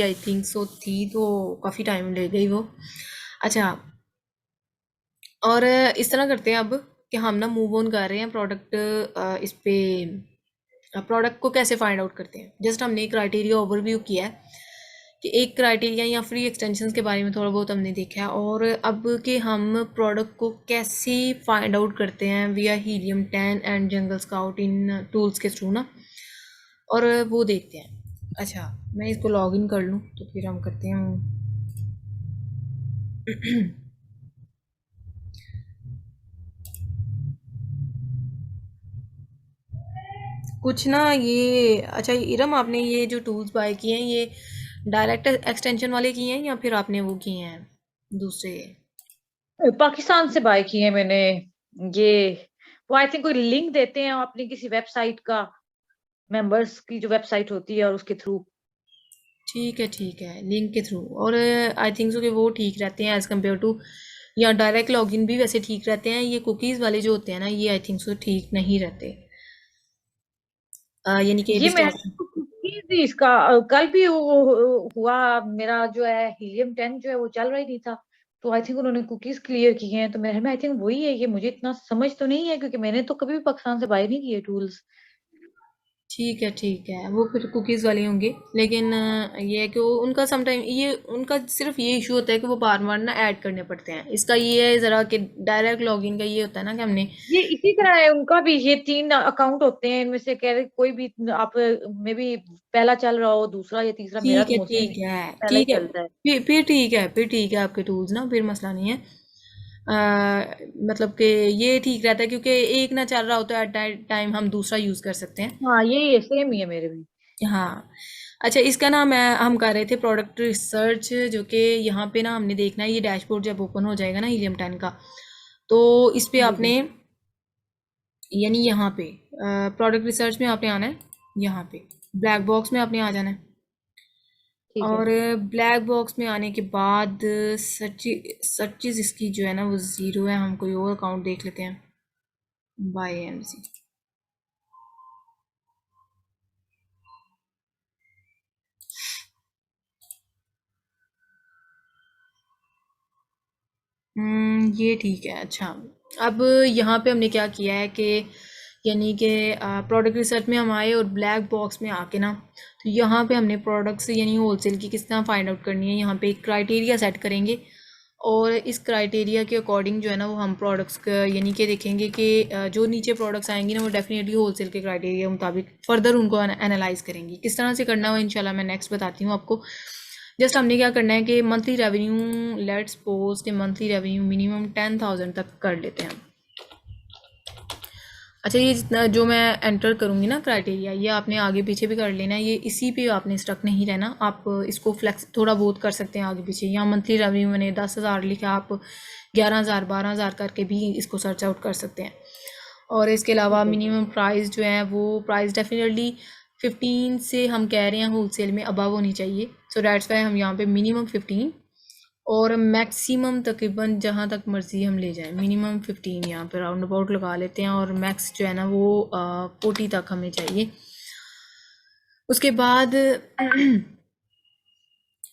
I think so थी, तो काफ़ी टाइम ले गई वो। अच्छा, और इस तरह करते हैं अब कि हम ना मूव ऑन कर रहे हैं प्रोडक्ट, इस पे प्रोडक्ट को कैसे फाइंड आउट करते हैं। जस्ट हमने क्राइटेरिया ओवरव्यू किया है कि एक क्राइटेरिया या फ्री एक्सटेंशंस के बारे में थोड़ा बहुत हमने देखा है, और अब कि हम प्रोडक्ट को कैसे फाइंड आउट करते हैं विया helium 10 and jungle scout in tools के थ्रू ना, और वो देखते हैं। अच्छा, मैं इसको लॉग इन कर लूँ तो फिर हम करते हैं। कुछ ना ये, अच्छा इरम, आपने ये जो टूल्स बाय किए हैं ये डायरेक्ट एक्सटेंशन वाले किए हैं या फिर आपने वो किए हैं दूसरे? पाकिस्तान से बाय किए मैंने। ये वो आई थिंक कोई लिंक देते हैं अपनी किसी वेबसाइट का, मेंबर्स की जो वेबसाइट होती है, और उसके थ्रू। ठीक है, लिंक के थ्रू। और आई थिंक सो कि वो ठीक रहते हैं एज़ कम्पेयर टू, या डायरेक्ट लॉगिन भी वैसे ठीक रहते हैं। ये कुकीज़ वाले जो होते हैं ना, ये आई थिंक सो ठीक नहीं रहते। यानी कि ये मैं डिस्ट्रैक्शन। की थी इसका कल भी हुआ। मेरा जो है हीलियम 10 जो है वो चल रहा ही नहीं था। तो आई थिंक उन्होंने कुकीज क्लियर की हैं, तो मेरे में आई थिंक वही है। ये मुझे इतना समझ तो नहीं है, क्योंकि मैंने तो कभी भी पाकिस्तान से बाय नहीं किए टूल्स। ठीक है, वो फिर कुकीज़ वाले होंगे। लेकिन ये है कि वो उनका समटाइम, ये उनका सिर्फ ये इशू होता है कि वो बार बार ना ऐड करने पड़ते हैं। इसका ये है ज़रा कि डायरेक्ट लॉगिन का ये होता है ना कि हमने। ये इसी तरह है उनका भी। ये 3 अकाउंट होते हैं, इनमें से कह रहे कोई भी आप में भी पहला चल रहा हो, दूसरा या तीसरा। मेरा तो मोस्टली पहला ही ठीक है, चलता है। फिर ठीक है आपके टूल्स ना, फिर मसला नहीं है। मतलब कि ये ठीक रहता है क्योंकि एक ना चल रहा होता है एट टाइम, हम दूसरा यूज़ कर सकते हैं। हाँ, यही सेम ही है मेरे भी। हाँ। अच्छा, इसका ना मैं हम कर रहे थे प्रोडक्ट रिसर्च, जो कि यहाँ पे ना हमने देखना है। ये डैशबोर्ड जब ओपन हो जाएगा ना हीलियम 10 का, तो इस पे जी आपने, जी। यानी यहाँ पे प्रोडक्ट रिसर्च में आपने आना है। यहाँ पे ब्लैक बॉक्स में आपने आ जाना है। ठीक है। और ब्लैक बॉक्स में आने के बाद सर्चिज इसकी जो है ना वो ज़ीरो है। हम कोई और अकाउंट देख लेते हैं, बाय एमजी। ये ठीक है। अच्छा, अब यहाँ पे हमने क्या किया है कि, यानी कि प्रोडक्ट रिसर्च में हम आए और ब्लैक बॉक्स में आके ना, तो यहाँ पे हमने प्रोडक्ट्स यानी होलसेल की किस तरह फाइंड आउट करनी है। यहाँ पे एक क्राइटेरिया सेट करेंगे, और इस क्राइटेरिया के अकॉर्डिंग जो है ना वो हम प्रोडक्ट्स का यानी कि देखेंगे कि जो नीचे प्रोडक्ट्स आएंगी ना वो डेफिनेटली होलसेल के क्राइटेरिया के मुताबिक फर्दर उनको एनालाइज करेंगी। किस तरह से करना हो इंशाल्लाह मैं नेक्स्ट बताती हूँ आपको। जस्ट हमने क्या करना है कि मंथली रेवेन्यू, लेट्स सपोज कि मंथली रेवेन्यू मिनिमम 10,000 तक कर लेते हैं। अच्छा, ये जितना जो मैं एंटर करूँगी ना क्राइटेरिया, ये आपने आगे पीछे भी कर लेना है। ये इसी पे आपने स्टक नहीं रहना, आप इसको फ्लेक्स थोड़ा बहुत कर सकते हैं आगे पीछे। यहाँ मंथली रेवेन्यू मैंने 10,000 लिखा, आप 11,000 12,000 करके भी इसको सर्च आउट कर सकते हैं। और इसके अलावा ठीक है। मिनिमम प्राइस जो है वो प्राइस डेफिनेटली 15 से हम कह रहे हैं होलसेल में अबव होनी चाहिए। सो डैट्स वाई हम यहाँ पे मिनिमम 15, और मैक्सिमम तकरीबन जहाँ तक मर्ज़ी हम ले जाएं, मिनिमम 15 यहाँ पे राउंड अबाउट लगा लेते हैं, और मैक्स जो है ना वो 40 तक हमें चाहिए। उसके बाद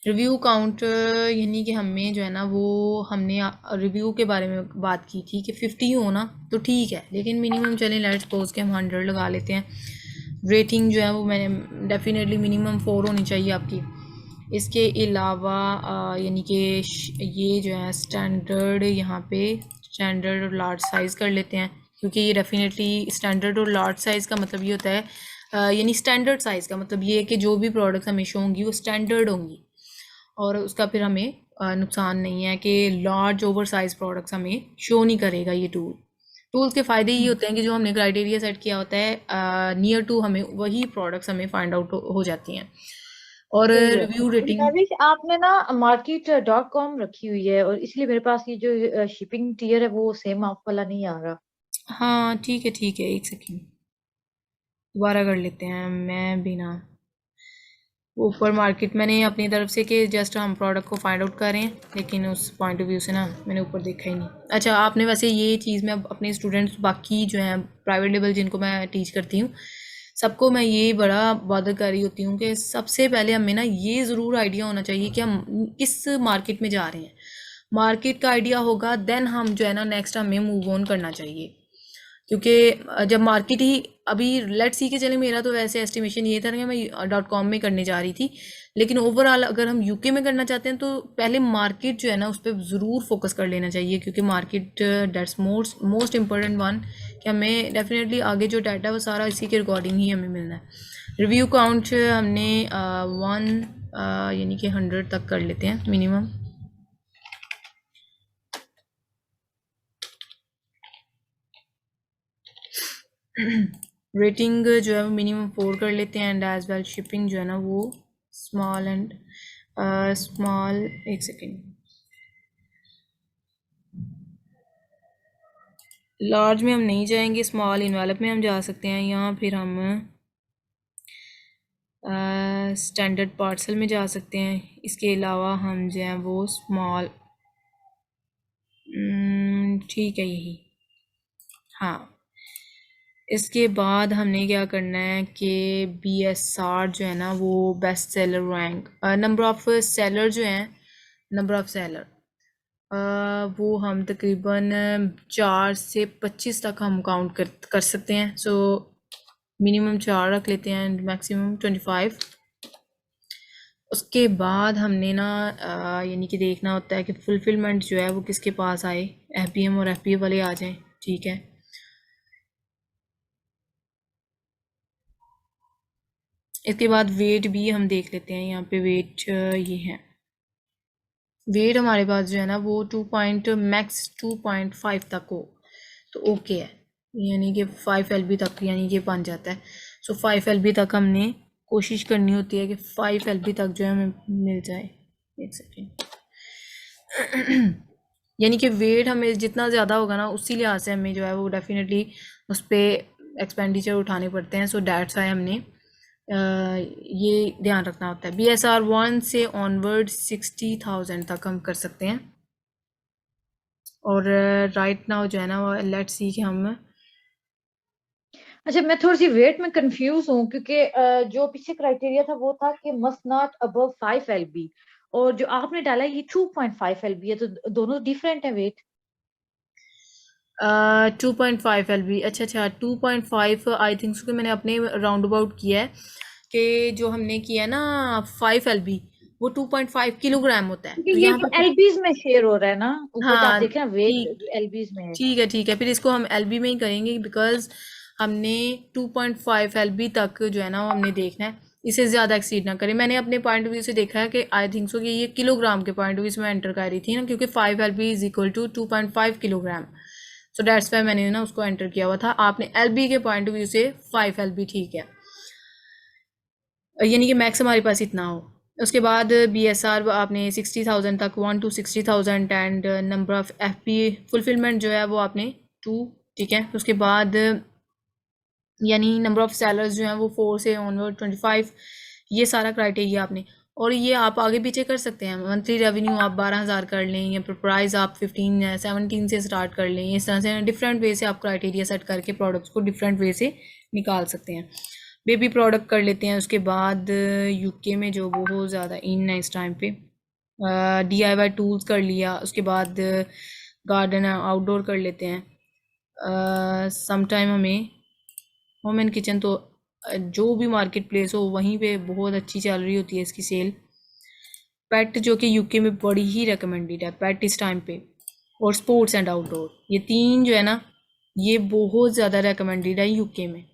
रिव्यू काउंट, यानी कि हमें जो है ना वो, हमने रिव्यू के बारे में बात की थी कि 50 हो ना तो ठीक है, लेकिन मिनिमम चलें लेट्स सपोज के हम 100 लगा लेते हैं। रेटिंग जो है वो मैंने डेफिनेटली मिनिमम 4 होनी चाहिए आपकी। इसके अलावा यानी कि ये जो है स्टैंडर्ड, यहाँ पे स्टैंडर्ड और लार्ज साइज़ कर लेते हैं, क्योंकि ये डेफिनेटली स्टैंडर्ड और लार्ज साइज़ का मतलब ये होता है, यानी स्टैंडर्ड साइज़ का मतलब ये है कि जो भी प्रोडक्ट्स हमें शो होंगी वो स्टैंडर्ड होंगी, और उसका फिर हमें नुकसान नहीं है कि लार्ज ओवर साइज प्रोडक्ट्स हमें शो नहीं करेगा ये टूल। टूल्स के फ़ायदे ये होते हैं कि जो हमने क्राइटेरिया सेट किया होता है नियर टू हमें वही प्रोडक्ट्स हमें फाइंड आउट हो जाती हैं। और सही है। Review rating. नविश, आपने ना market.com रखी हुई है, और इसलिए मेरे पास ये जो शिपिंग टीयर है वो सेम आप वाला नहीं आ रहा। हाँ ठीक है, एक सेकेंड दोबारा कर लेते हैं। मैं बिना ऊपर मार्केट मैंने अपनी तरफ से कि जस्ट हम प्रोडक्ट को फाइंड आउट कर रहे हैं, लेकिन उस पॉइंट ऑफ व्यू से ना मैंने ऊपर देखा ही नहीं। अच्छा, आपने वैसे ये चीज़ मैं अपने स्टूडेंट्स बाकी जो हैं प्राइवेट लेवल जिनको मैं टीच करती हूँ, सबको मैं ये बड़ा बॉदर कर रही होती हूँ कि सबसे पहले हमें ना ये ज़रूर आइडिया होना चाहिए कि हम किस मार्केट में जा रहे हैं। मार्केट का आइडिया होगा देन हम जो है ना नेक्स्ट हमें मूव ऑन करना चाहिए, क्योंकि जब मार्केट ही अभी लेट सी के चले, मेरा तो वैसे एस्टिमेशन ये था कि मैं .com में करने जा रही थी, लेकिन ओवरऑल अगर हम यूके में करना चाहते हैं तो पहले मार्केट जो है ना उस पर ज़रूर फोकस कर लेना चाहिए, क्योंकि market that's most important one, कि हमें डेफिनेटली आगे जो डाटा है वो सारा इसी के अकॉर्डिंग ही हमें मिलना है। रिव्यू काउंट हमने 1 यानी कि 100 तक कर लेते हैं मिनिमम। रेटिंग जो है वो मिनिमम 4 कर लेते हैं, एंड एज वेल शिपिंग जो है ना वो स्मॉल एंड स्मॉल, एक सेकेंड, लार्ज में हम नहीं जाएंगे, स्मॉल इन्वेलप में हम जा सकते हैं, या फिर हम स्टैंडर्ड पार्सल में जा सकते हैं। इसके अलावा हम जो है वो स्मॉल, ठीक है यही, हाँ। इसके बाद हमने क्या करना है कि BSR जो है ना वो best seller rank, number of seller जो हैं, नंबर ऑफ सेलर वो हम तकरीबन 4 से 25 तक हम काउंट कर सकते हैं। सो मिनिमम 4 रख लेते हैं एंड मैक्सिमम 25। उसके बाद हमने ना यानी कि देखना होता है कि फुलफिलमेंट जो है वो किसके पास आए, FBM और FBA वाले आ जाएं, ठीक है। इसके बाद वेट भी हम देख लेते हैं, यहाँ पे वेट ये है, वेट हमारे पास जो है ना वो मैक्स 2.5 तक हो तो ओके है, यानी कि 5 LB तक यानी कि बन जाता है। सो 5 LB तक हमने कोशिश करनी होती है कि 5 LB तक जो है हमें मिल जाए। एक सेकेंड, यानी कि वेट हमें जितना ज़्यादा होगा ना उसी लिहाज से हमें जो है वो डेफिनेटली उस पर एक्सपेंडिचर उठाने पड़ते हैं। सो डैट्स वाई हमने ये ध्यान रखना होता है। BSR 1 से ऑनवर्ड 60,000 तक हम कर सकते हैं, और राइट नाउ जो है ना वो लेट्स सी कि हम अच्छा, मैं थोड़ी सी वेट में कंफ्यूज हूँ, क्योंकि जो पीछे क्राइटेरिया था वो था कि मस्ट नॉट अबव 5 LB, और जो आपने डाला है ये 2.5 LB है, तो दोनों डिफरेंट है वेट। 2.5 LB, अच्छा 2.5 आई थिंक सो कि मैंने अपने राउंड अबाउट किया है कि जो हमने किया है ना 5 LB वो 2.5 किलोग्राम होता है, क्योंकि तो ये यहाँ तो पर एलबीज में शेयर हो रहा है ना, ऊपर आप हाँ देखें ना वेट ठीक, एलबीज में है। ठीक है, फिर इसको हम LB में ही करेंगे, बिकॉज हमने 2.5 LB तक जो है ना वो हमने देखना है, इसे ज़्यादा एक्सीड ना करें। मैंने अपने पॉइंट ऑफ व्यू से देखा है कि आई थिंक सो कि ये किलोग्राम के पॉइंट ऑफ व्यू से मैं एंटर कर रही थी ना, क्योंकि 5 LB is equal to 2.5 kilogram. So that's why मैंने ना उसको एंटर किया हुआ था। आपने LB के पॉइंट ऑफ व्यू से 5 LB ठीक है, यानी कि मैक्स हमारे पास इतना हो। उसके बाद BSR आपने 60,000 तक 1 to 60,000, and number of FP fulfilment जो है वो आपने 2, ठीक है। उसके बाद यानी नंबर ऑफ सेलर्स जो हैं वो 4 से ऑनवर्ड 25, ये सारा क्राइटेरिया आपने, और ये आप आगे पीछे कर सकते हैं। मंथली रेवेन्यू आप 12,000 कर लें, या प्राइस आप 15-17 से स्टार्ट कर लें। इस तरह से डिफरेंट वे से आप क्राइटेरिया सेट करके प्रोडक्ट्स को डिफरेंट वे से निकाल सकते हैं। बेबी प्रोडक्ट कर लेते हैं। उसके बाद यूके में जो बहुत ज़्यादा इन है इस टाइम पे, DIY टूल्स कर लिया। उसके बाद गार्डन आउटडोर कर लेते हैं। सम टाइम हमें होम एंड किचन, तो जो भी मार्केट प्लेस हो वहीं पे बहुत अच्छी चल रही होती है इसकी सेल। पेट जो कि यूके में बड़ी ही रिकमेंडेड है पेट इस टाइम पे, और स्पोर्ट्स एंड आउटडोर, ये 3 जो है ना ये बहुत ज़्यादा रिकमेंडेड है यूके में।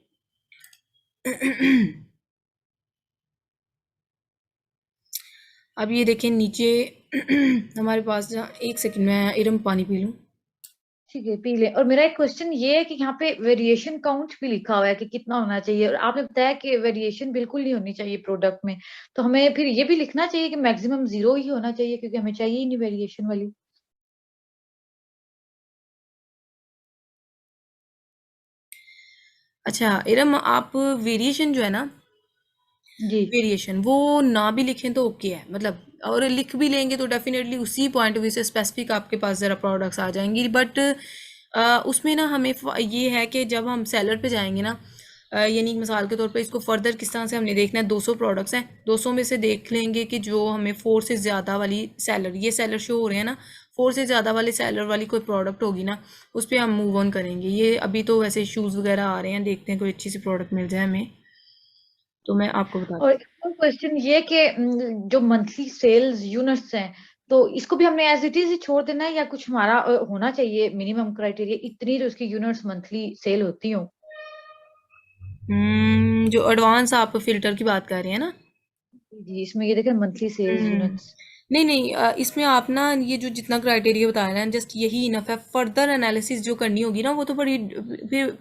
अब ये देखें नीचे हमारे पास जहाँ, एक सेकंड मैं इरम पानी पी लूँ। ठीक है, पी ले। और मेरा एक क्वेश्चन ये है कि यहाँ पे वेरिएशन काउंट भी लिखा हुआ है कि कितना होना चाहिए, और आपने बताया कि वेरिएशन बिल्कुल नहीं होनी चाहिए प्रोडक्ट में, तो हमें फिर ये भी लिखना चाहिए कि मैक्सिमम 0 ही होना चाहिए, क्योंकि हमें चाहिए ही नहीं वेरिएशन वाली। अच्छा इरम, आप वेरिएशन जो है ना, जी। वेरिएशन वो ना भी लिखें तो ओके है, मतलब और लिख भी लेंगे तो डेफिनेटली उसी पॉइंट ऑफ व्यू से स्पेसिफिक आपके पास ज़रा प्रोडक्ट्स आ जाएंगी। बट उसमें ना हमें ये है कि जब हम सेलर पे जाएंगे ना, यानी मिसाल के तौर पर इसको फर्दर किस तरह से हमने देखना है, 200 प्रोडक्ट्स हैं, 200 में से देख लेंगे कि जो हमें 4 से ज़्यादा वाली सेलर, ये सेलर शो हो रहे हैं ना, 4 से ज़्यादा वाले सेलर वाली कोई प्रोडक्ट होगी ना, उस पर हम मूव ऑन करेंगे। ये अभी तो वैसे शूज़ वगैरह आ रहे हैं, देखते हैं कोई अच्छी सी प्रोडक्ट मिल जाए हमें तो मैं आपको बताती और क्वेश्चन ये कि जो मंथली सेल्स यूनिट्स हैं, तो इसको भी हमने एज इट इज ही छोड़ देना है, या कुछ हमारा होना चाहिए मिनिमम क्राइटेरिया, इतनी जो उसकी यूनिट्स मंथली सेल होती हो? हूँ। जो एडवांस आप फिल्टर की बात कर रहे हैं ना? जी, इसमें ये देखें मंथली सेल्स हम्म, यूनिट्स। नहीं नहीं, इसमें आप ना ये जो जितना क्राइटेरिया बता रहे हैं जस्ट यही इनफ है। फर्दर एनालिसिस जो करनी होगी ना वो तो बड़ी,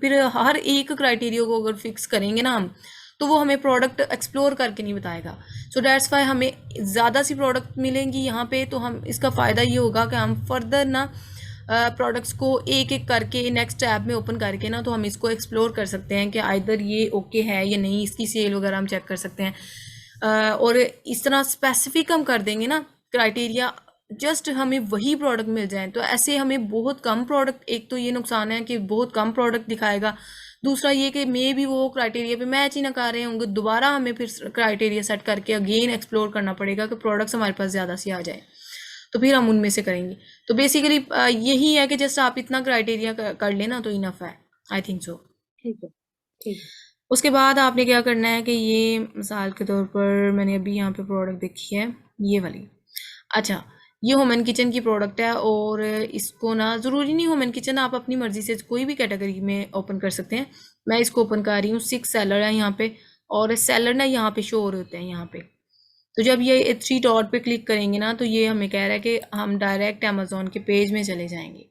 फिर हर एक क्राइटेरिया को अगर फिक्स करेंगे ना हम, तो वो हमें प्रोडक्ट एक्सप्लोर करके नहीं बताएगा। सो दैट्स वाई हमें ज़्यादा सी प्रोडक्ट मिलेंगी यहाँ पे, तो हम इसका फ़ायदा ये होगा कि हम फर्दर ना प्रोडक्ट्स को एक एक करके नेक्स्ट ऐप में ओपन करके ना, तो हम इसको एक्सप्लोर कर सकते हैं कि आइदर ये ओके है या नहीं, इसकी सेल वगैरह हम चेक कर सकते हैं। और इस तरह स्पेसिफिक हम कर देंगे ना क्राइटेरिया, जस्ट हमें वही प्रोडक्ट मिल जाए, तो ऐसे हमें बहुत कम प्रोडक्ट, एक तो ये नुकसान है कि बहुत कम प्रोडक्ट दिखाएगा, दूसरा ये कि मे भी वो क्राइटेरिया पे मैच ही ना कर रहे होंगे, दोबारा हमें फिर क्राइटेरिया सेट करके अगेन एक्सप्लोर करना पड़ेगा कि प्रोडक्ट्स हमारे पास ज़्यादा से आ जाए, तो फिर हम उनमें से करेंगे। तो बेसिकली यही है कि जस्ट आप इतना क्राइटेरिया कर लेना तो इनफ है, आई थिंक सो। ठीक है, ठीक है। उसके बाद आपने क्या करना है कि ये मिसाल के तौर पर मैंने अभी यहाँ पे प्रोडक्ट देखी है, ये वाली। अच्छा, ये होमन किचन की प्रोडक्ट है, और इसको ना ज़रूरी नहीं होमन किचन, आप अपनी मर्ज़ी से कोई भी कैटेगरी में ओपन कर सकते हैं। मैं इसको ओपन कर रही हूँ, 6 सेलर है यहाँ पे, और सेलर ना यहाँ पे शो हो रहे होते हैं यहाँ पे। तो जब ये 3 डॉट पे क्लिक करेंगे ना, तो ये हमें कह रहा है कि हम डायरेक्ट अमेज़ॉन के पेज में चले जाएंगे।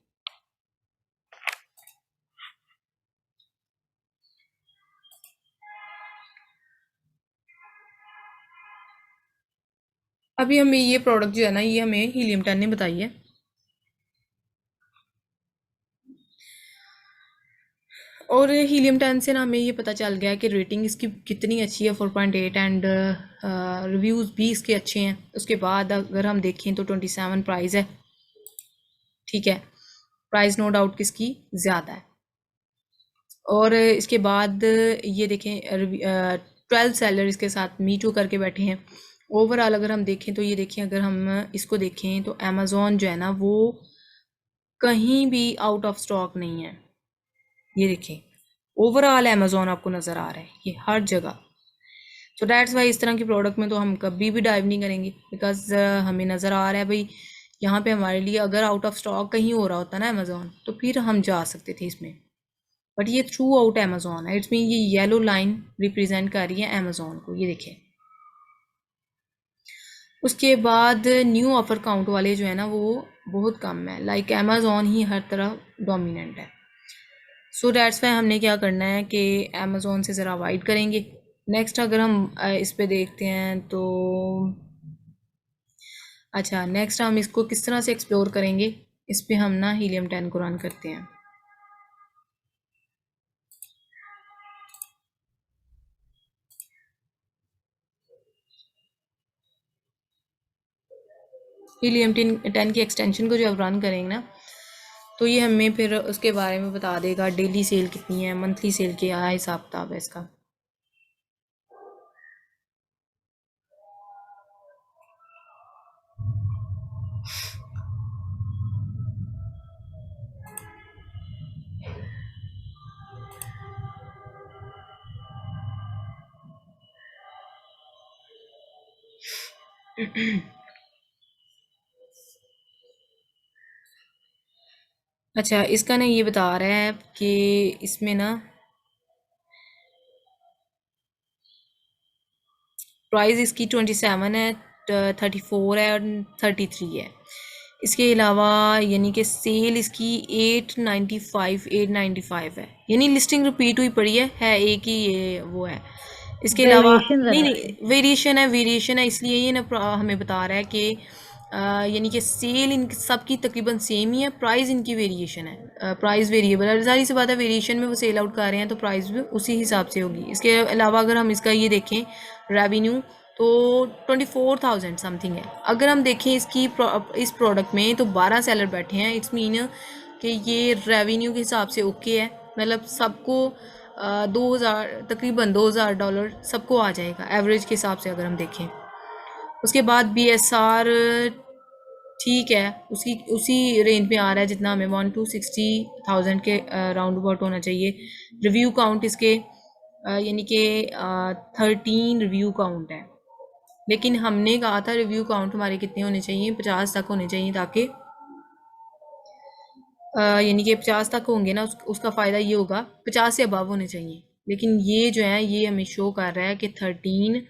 अभी हमें ये प्रोडक्ट जो है ना, ये हमें हीलियम 10 ने बताई है, और हीलियम 10 से ना हमें ये पता चल गया कि रेटिंग इसकी कितनी अच्छी है, 4.8, एंड रिव्यूज़ भी इसके अच्छे हैं। उसके बाद अगर हम देखें तो 27 प्राइस है, ठीक है, प्राइस नो डाउट किसकी ज़्यादा है। और इसके बाद ये देखें 12 सेलर इसके साथ मीटू करके बैठे हैं। ओवरऑल अगर हम देखें तो ये देखें, अगर हम इसको देखें तो अमेज़ॉन जो है ना वो कहीं भी आउट ऑफ स्टॉक नहीं है। ये देखें, ओवरऑल अमेज़ॉन आपको नज़र आ रहा है ये हर जगह। सो दैट्स वाई इस तरह की प्रोडक्ट में तो हम कभी भी डाइव नहीं करेंगे, बिकॉज हमें नज़र आ रहा है भाई यहाँ पे हमारे लिए अगर आउट ऑफ स्टॉक कहीं हो रहा होता ना अमेज़ॉन, तो फिर हम जा सकते थे इसमें, बट ये थ्रू आउट अमेज़ॉन है। इट्स मीन ये येलो लाइन रिप्रेजेंट कर रही है अमेज़ॉन को, ये देखें। उसके बाद न्यू ऑफर काउंट वाले जो है ना वो बहुत कम है, लाइक अमेज़ॉन ही हर तरह डोमिनेंट है। सो दैट्स वाई हमने क्या करना है कि अमेज़ॉन से ज़रा अवॉइड करेंगे। नेक्स्ट अगर हम इस पे देखते हैं तो, अच्छा नेक्स्ट हम इसको किस तरह से एक्सप्लोर करेंगे, इस पे हम ना हीलियम 10 को रन करते हैं। हीलियम 10 की एक्सटेंशन को जब रन करेंगे ना, तो ये हमें फिर उसके बारे में बता देगा, डेली सेल कितनी है, मंथली सेल क्या हिसाब किताब है इसका। अच्छा, इसका ना ये बता रहा है कि इसमें ना प्राइस इसकी 27 है, 34 है और 33 है। इसके अलावा यानी कि सेल इसकी 895 है, यानी लिस्टिंग रिपीट हुई पड़ी है एक ही ये वो है। इसके अलावा वेरिएशन नहीं है। नहीं, वेरिएशन है, इसलिए ये ना हमें बता रहा है कि यानी कि सेल इन सब की तकरीबन सेम ही है, प्राइस इनकी वेरिएशन है, प्राइस वेरिएबल है, जाहिर सी बात है वेरिएशन में वो सेल आउट कर रहे हैं तो प्राइस भी उसी हिसाब से होगी। इसके अलावा अगर हम इसका ये देखें रेवेन्यू, तो 24,000 समथिंग है। अगर हम देखें इसकी इस प्रोडक्ट में तो 12 सेलर बैठे हैं, इट्स मीन कि ये रेवेन्यू के हिसाब से ओके है, मतलब सबको $2000 तकरीबन $2000 सबको आ जाएगा एवरेज के हिसाब से अगर हम देखें। उसके बाद BSR ठीक है, उसी रेंज में आ रहा है जितना हमें 1 to 60,000 के राउंड अबाउट होना चाहिए। रिव्यू काउंट इसके यानी कि 13 रिव्यू काउंट है, लेकिन हमने कहा था रिव्यू काउंट हमारे कितने होने चाहिए, 50 तक होने चाहिए, ताकि यानी कि 50 तक होंगे ना उसका फ़ायदा ये होगा 50 से अबव होने चाहिए। लेकिन ये जो है ये हमें शो कर रहा है कि 13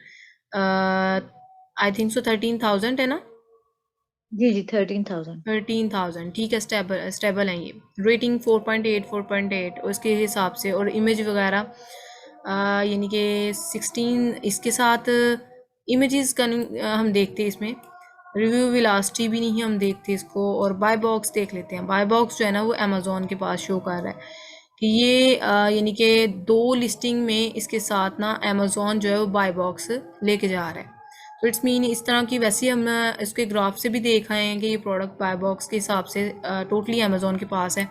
आई थिंक सो 13,000 है ना। जी जी 13,000। 13,000 ठीक है, स्टेबल है ये। रेटिंग 4.8 उसके हिसाब से, और इमेज वगैरह यानी कि 16 इसके साथ इमेजेस का हम देखते हैं इसमें। रिव्यू वेलोसिटी भी नहीं हम देखते इसको, और बाय बॉक्स देख लेते हैं। बाय बॉक्स जो है ना वो अमेज़ॉन के पास शो कर रहा है कि ये यानी कि 2 लिस्टिंग में इसके साथ ना अमेज़ॉन जो है वो बाय बॉक्स लेके जा रहा है। तो इट्स मीन इस तरह की, वैसे हम इसके ग्राफ से भी देख आए हैं कि ये प्रोडक्ट बाय बॉक्स के हिसाब से टोटली अमेज़ॉन के पास है।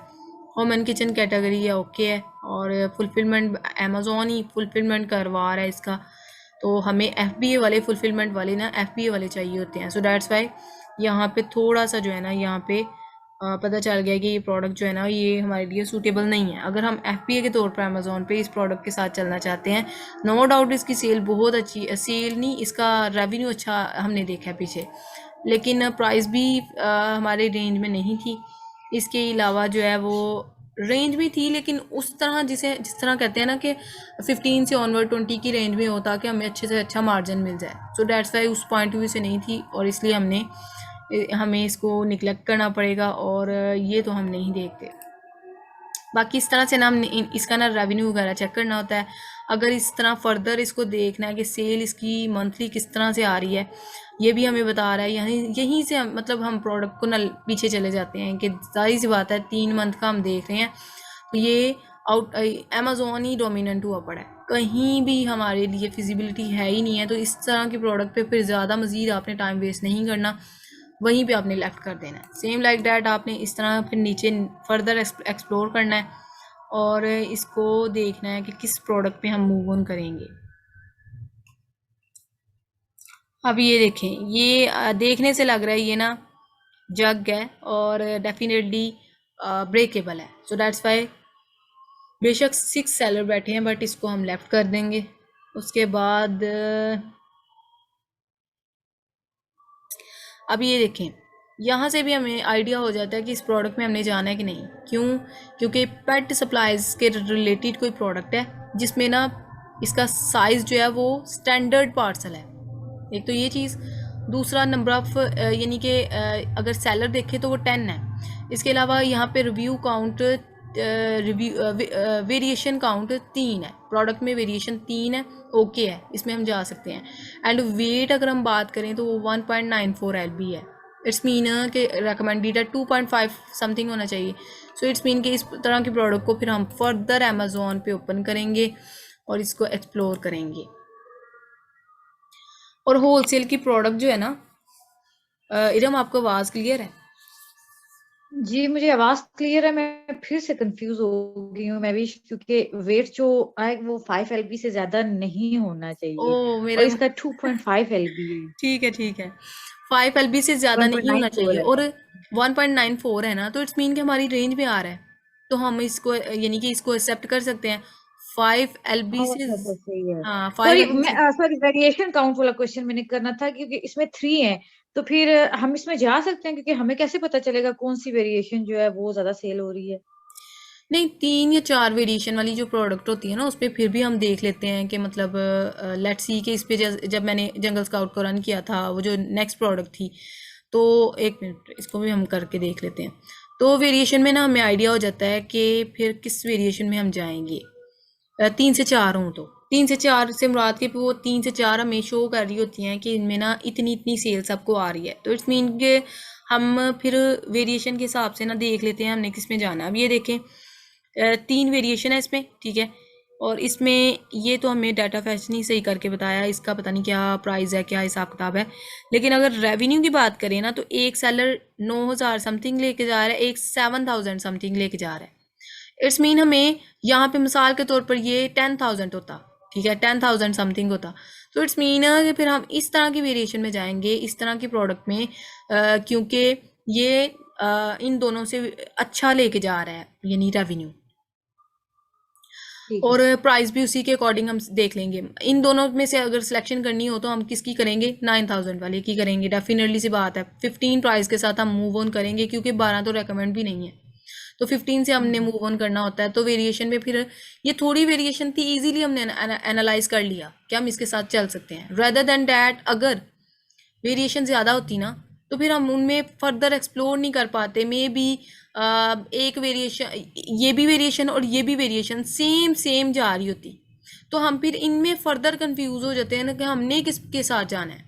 होम एंड किचन कैटेगरी है, ओके है, और फुलफिलमेंट अमेज़ॉन ही फुलफिलमेंट करवा रहा है इसका। तो हमें FBA वाले फुलफिलमेंट वाले ना FBA वाले चाहिए होते हैं। सो दैट्स वाई यहाँ पे थोड़ा सा जो है ना यहाँ पे पता चल गया कि ये प्रोडक्ट जो है ना ये हमारे लिए सूटेबल नहीं है। अगर हम FBA के तौर पर अमेज़ॉन पे इस प्रोडक्ट के साथ चलना चाहते हैं, नो डाउट इसकी सेल बहुत अच्छी, सेल नहीं इसका रेवेन्यू अच्छा हमने देखा है पीछे, लेकिन प्राइस भी हमारे रेंज में नहीं थी। इसके अलावा जो है वो रेंज में थी, लेकिन उस तरह जिस तरह कहते हैं ना कि 15 से ऑनवर्ड 20 की रेंज में हो, ताकि हमें अच्छे से अच्छा मार्जिन मिल जाए। सो दैट्स वाई उस पॉइंट ऑफ व्यू से नहीं थी, और इसलिए हमें इसको निगलेक्ट करना पड़ेगा, और ये तो हम नहीं देखते। बाकी इस तरह से ना हम इसका ना रेवेन्यू वगैरह चेक करना होता है। अगर इस तरह फर्दर इसको देखना है कि सेल इसकी मंथली किस तरह से आ रही है, ये भी हमें बता रहा है। यहीं से मतलब हम प्रोडक्ट को ना पीछे चले जाते हैं कि जाहिर सी बात है 3 मंथ का हम देख रहे हैं, तो ये अमेज़ॉन ही डोमिनेंट हुआ पड़ा है, कहीं भी हमारे लिए फिजिबिलिटी है ही नहीं है। तो इस तरह के प्रोडक्ट पे फिर ज़्यादा मज़ीद आपने टाइम वेस्ट नहीं करना, वहीं पे आपने लेफ्ट कर देना है। सेम लाइक डैट आपने इस तरह फिर नीचे फर्दर एक्सप्लोर करना है, और इसको देखना है कि किस प्रोडक्ट पे हम मूव ऑन करेंगे। अब ये देखें, ये देखने से लग रहा है ये ना जग है और डेफिनेटली ब्रेकेबल है। सो दैट्स वाई बेशक 6 सेलर बैठे हैं, बट इसको हम लेफ्ट कर देंगे। उसके बाद अब ये देखें, यहाँ से भी हमें आइडिया हो जाता है कि इस प्रोडक्ट में हमने जाना है कि नहीं। क्यों? क्योंकि पेट सप्लाईज के रिलेटेड कोई प्रोडक्ट है जिसमें ना इसका साइज़ जो है वो स्टैंडर्ड पार्सल है। एक तो ये चीज़, दूसरा नंबर ऑफ यानी कि अगर सेलर देखें तो वो 10 है। इसके अलावा यहाँ पे रिव्यू काउंट वेरिएशन काउंट 3 है, प्रोडक्ट में वेरिएशन 3 है, ओके है, इसमें हम जा सकते हैं। एंड वेट अगर हम बात करें तो वो 1.94 LB है। इट्स मीन कि रिकमेंडेड है 2.5 समथिंग होना चाहिए। सो इट्स मीन कि इस तरह के प्रोडक्ट को फिर हम फर्दर अमेज़ॉन पे ओपन करेंगे और इसको एक्सप्लोर करेंगे। और होलसेल की प्रोडक्ट जो है ना, इरम आपको आवाज़ क्लियर है? जी मुझे आवाज क्लियर है। मैं फिर से कंफ्यूज हो गई हूँ मैं भी, क्योंकि वेट जो आए वो 5 LB से ज्यादा नहीं होना चाहिए, ओ और मेरा इसका 2.5 LB है, ठीक है ठीक है, 5 LB से ज़्यादा नहीं होना 1.94 चाहिए, है। और 1.94 है ना, तो इट्स मीन कि हमारी रेंज में आ रहा है, तो हम इसको यानी कि इसको एक्सेप्ट कर सकते हैं। 5 LB से अच्छा अच्छा सही है। हाँ 5 सॉरी LB से सॉरी वेरिएशन काउंट वाला क्वेश्चन मैंने करना था, क्योंकि इसमें 3 है, तो फिर हम इसमें जा सकते हैं, क्योंकि हमें कैसे पता चलेगा कौन सी वेरिएशन जो है वो ज्यादा सेल हो रही है। नहीं, 3 या 4 वेरिएशन वाली जो प्रोडक्ट होती है ना, उस पर फिर भी हम देख लेते हैं कि मतलब लेट्स सी कि इस पे जब मैंने जंगल स्काउट को रन किया था, वो जो नेक्स्ट प्रोडक्ट थी, तो एक मिनट इसको भी हम करके देख लेते हैं। तो वेरिएशन में ना हमें आइडिया हो जाता है कि फिर किस वेरिएशन में हम जाएंगे। 3 से 4 हों तो 3 से 4 से मुराद के वो 3 से 4 हमें शो कर रही होती हैं कि इनमें ना इतनी इतनी सेल्स आपको आ रही है, तो इट्स मीन के हम फिर वेरिएशन के हिसाब से ना देख लेते हैं हमने किस में जाना है। अब ये देखें 3 वेरिएशन है इसमें, ठीक है, और इसमें ये तो हमें डाटा फैच नहीं सही करके बताया, इसका पता नहीं क्या प्राइस है, क्या हिसाब किताब है। लेकिन अगर रेवेन्यू की बात करें ना, तो एक सेलर 9,000 समथिंग लेके जा रहा है, एक 7,000 समथिंग लेके जा रहा है। इट्स मीन हमें यहाँ पे मिसाल के तौर पर ये 10,000 होता, ठीक है, 10,000 समथिंग होता, तो इट्स मीन कि फिर हम इस तरह की वेरिएशन में जाएंगे, इस तरह की प्रोडक्ट में, क्योंकि ये इन दोनों से अच्छा लेके जा रहा है यानी रेवेन्यू, ठीक और है। प्राइस भी उसी के अकॉर्डिंग हम देख लेंगे। इन दोनों में से अगर सिलेक्शन करनी हो तो हम किसकी करेंगे, 9,000 वाले की करेंगे, डेफिनेटली सी बात है। 15 प्राइस के साथ हम मूव ऑन करेंगे क्योंकि 12 तो रेकमेंड भी नहीं है, तो 15 से हमने मूव ऑन करना होता है। तो वेरिएशन में फिर ये थोड़ी वेरिएशन थी, इजीली हमने एनालाइज कर लिया कि हम इसके साथ चल सकते हैं। रेदर देन डैट अगर वेरिएशन ज़्यादा होती ना तो फिर हम उनमें फर्दर एक्सप्लोर नहीं कर पाते। मे बी एक वेरिएशन, ये भी वेरिएशन और ये भी वेरिएशन सेम सेम जा रही होती, तो हम फिर इनमें फर्दर कंफ्यूज हो जाते हैं ना कि हमने किसके साथ जाना है।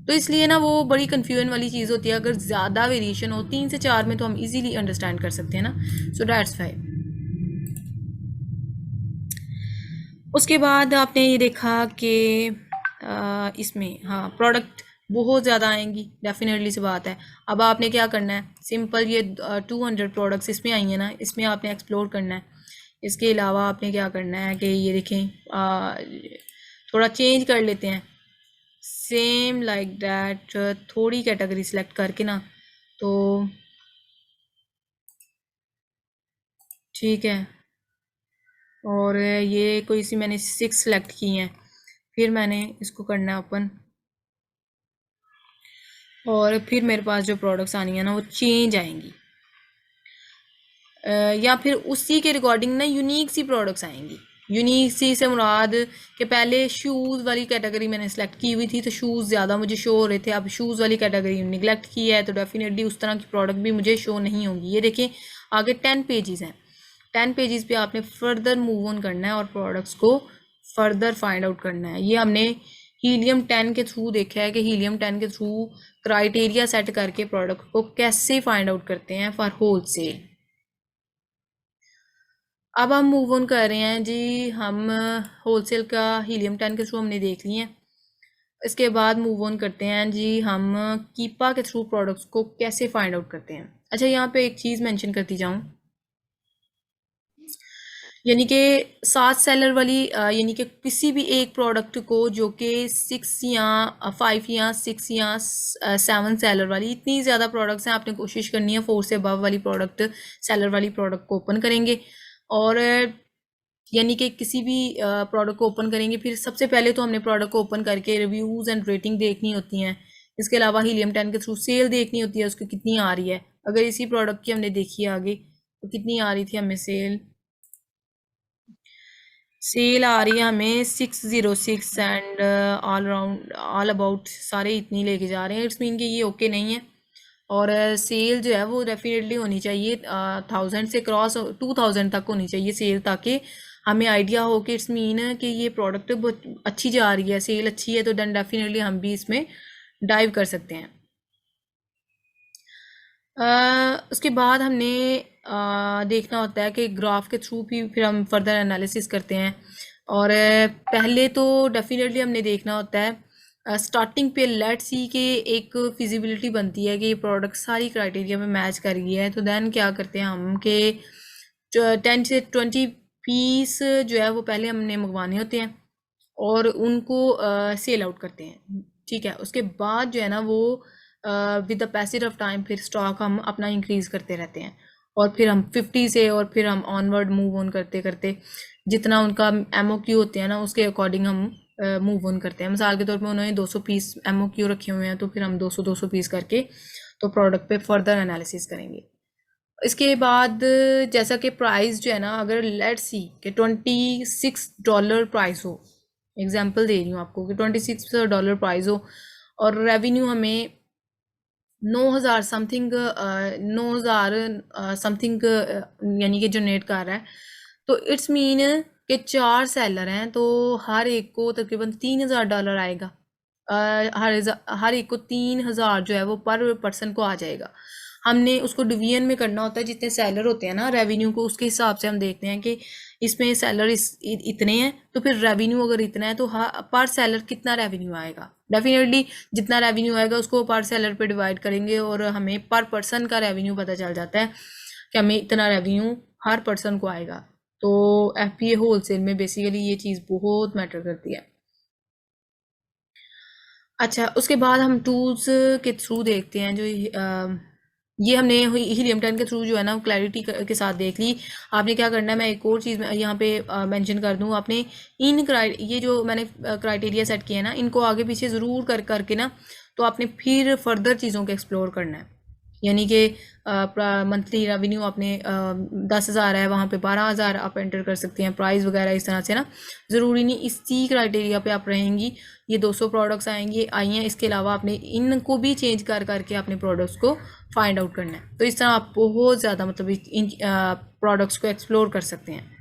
तो इसलिए ना वो बड़ी कन्फ्यूजन वाली चीज़ होती है। अगर ज़्यादा वेरिएशन हो 3 से 4 में तो हम इजीली अंडरस्टैंड कर सकते हैं ना। So that's five. उसके बाद आपने ये देखा कि इसमें हाँ प्रोडक्ट बहुत ज़्यादा आएंगी, डेफिनेटली से बात है। अब आपने क्या करना है, सिंपल ये 200 प्रोडक्ट्स इसमें आई हैं ना, इसमें आपने एक्सप्लोर करना है। इसके अलावा आपने क्या करना है कि ये देखें, थोड़ा चेंज कर लेते हैं, सेम लाइक दैट, थोड़ी कैटेगरी सिलेक्ट करके ना, तो ठीक है। और ये कोई सी मैंने 6 सेलेक्ट की हैं, फिर मैंने इसको करना है ओपन, और फिर मेरे पास जो प्रोडक्ट्स आनी है ना वो चेंज आएंगी, या फिर उसी के रिकॉर्डिंग ना यूनिक सी प्रोडक्ट्स आएंगी। यूनिक सी से मुराद कि पहले शूज़ वाली कैटेगरी मैंने सेलेक्ट की हुई थी तो शूज़ ज़्यादा मुझे शो हो रहे थे, अब शूज़ वाली कैटेगरी निगलेक्ट की है तो डेफिनेटली उस तरह की प्रोडक्ट भी मुझे शो नहीं होंगी। ये देखें आगे 10 पेजेस हैं, 10 पेजेस पे आपने फर्दर मूव ऑन करना है और प्रोडक्ट्स को फर्दर फाइंड आउट करना है। ये हमने हीलियम 10 के थ्रू देखा है कि हीलियम 10 के थ्रू क्राइटेरिया सेट करके प्रोडक्ट को कैसे फाइंड आउट करते हैं फॉर होल सेल। अब हम मूव ऑन कर रहे हैं जी, हम होलसेल का हीलियम 10 के थ्रू हमने देख लिए हैं। इसके बाद मूव ऑन करते हैं जी, हम कीपा के थ्रू प्रोडक्ट्स को कैसे फाइंड आउट करते हैं। अच्छा यहाँ पे एक चीज़ मेंशन करती जाऊँ, यानी कि 7 सेलर वाली, यानी कि किसी भी एक प्रोडक्ट को जो कि 6 या 5 या 6 या 7 सेलर वाली, इतनी ज़्यादा प्रोडक्ट्स हैं, आपने कोशिश करनी है 4 से अबव वाली प्रोडक्ट, सेलर वाली प्रोडक्ट को ओपन करेंगे। और यानी कि किसी भी प्रोडक्ट को ओपन करेंगे, फिर सबसे पहले तो हमने प्रोडक्ट को ओपन करके रिव्यूज़ एंड रेटिंग देखनी होती हैं। इसके अलावा हीलियम 10 के थ्रू सेल देखनी होती है, उसकी कितनी आ रही है। अगर इसी प्रोडक्ट की हमने देखी है आगे तो कितनी आ रही थी हमें सेल, सेल आ रही है हमें 606 and all round all about सारे इतनी लेके जा रहे हैं। इट्स मीन कि ये ओके नहीं है, और सेल जो है वो डेफिनेटली होनी चाहिए 1000 से क्रॉस 2000 तक होनी चाहिए सेल, ताकि हमें आइडिया हो कि इट्स मीन कि ये प्रोडक्ट बहुत अच्छी जा रही है, सेल अच्छी है, तो देन डेफिनेटली हम भी इसमें डाइव कर सकते हैं। उसके बाद हमने देखना होता है कि ग्राफ के थ्रू भी फिर हम फर्दर एनालिसिस करते हैं। और पहले तो डेफिनेटली हमने देखना होता है स्टार्टिंग पे लेट सी के एक फिजिबिलिटी बनती है कि ये प्रोडक्ट सारी क्राइटेरिया में मैच कर गई है, तो देन क्या करते हैं हम कि 10 से 20 पीस जो है वो पहले हमने मंगवाने होते हैं और उनको सेल आउट करते हैं, ठीक है। उसके बाद जो है ना वो with the passage of time फिर स्टॉक हम अपना इंक्रीज़ करते रहते हैं, और फिर हम 50 से और फिर हम ऑनवर्ड मूव ऑन करते करते जितना उनका MOQ होते हैं ना उसके अकॉर्डिंग हम मूव ऑन करते हैं। मिसाल के तौर पे उन्होंने 200 पीस MOQ रखे हुए हैं तो फिर हम 200 पीस करके तो प्रोडक्ट पे फर्दर एनालिसिस करेंगे। इसके बाद जैसा कि प्राइस जो है ना, अगर लेट्स सी कि $26 प्राइस हो, एग्जांपल दे रही हूँ आपको कि $26 प्राइस हो और रेवेन्यू हमें 9,000 समथिंग 9,000 समथिंग यानी कि जनरेट कर रहा है, तो इट्स मीन कि 4 सेलर हैं तो हर एक को तकरीबन $3,000 आएगा। हर एक को 3,000 जो है वो पर पर्सन को आ जाएगा। हमने उसको डिवीजन में करना होता है, जितने सेलर होते हैं ना रेवेन्यू को उसके हिसाब से हम देखते हैं कि इसमें सेलर इतने हैं तो फिर रेवेन्यू अगर इतना है तो पर सेलर कितना रेवेन्यू आएगा। डेफिनेटली जितना रेवेन्यू आएगा उसको पर सेलर पे डिवाइड करेंगे और हमें पर पर्सन का रेवेन्यू पता चल जाता है कि हमें इतना रेवेन्यू हर पर्सन को आएगा। तो FBA होलसेल में बेसिकली ये चीज़ बहुत मैटर करती है। अच्छा, उसके बाद हम टूल्स के थ्रू देखते हैं जो ये हमने हीलियम 10 के थ्रू जो है ना क्लैरिटी के साथ देख ली। आपने क्या करना है, मैं एक और चीज़ यहाँ पे मेंशन कर दूँ, आपने ये जो मैंने क्राइटेरिया सेट किए हैं ना, इनको आगे पीछे ज़रूर करके ना, तो आपने फिर फर्दर चीज़ों को एक्सप्लोर करना है। यानी कि मंथली रेवेन्यू आपने 10,000 है, वहाँ पे 12,000 आप एंटर कर सकते हैं, प्राइस वगैरह इस तरह से ना। ज़रूरी नहीं इसी क्राइटेरिया पे आप रहेंगी। ये 200 प्रोडक्ट्स आई हैं, इसके अलावा आपने इनको भी चेंज करके अपने प्रोडक्ट्स को फाइंड आउट करना है। तो इस तरह आप बहुत ज़्यादा मतलब इन प्रोडक्ट्स को एक्सप्लोर कर सकते हैं।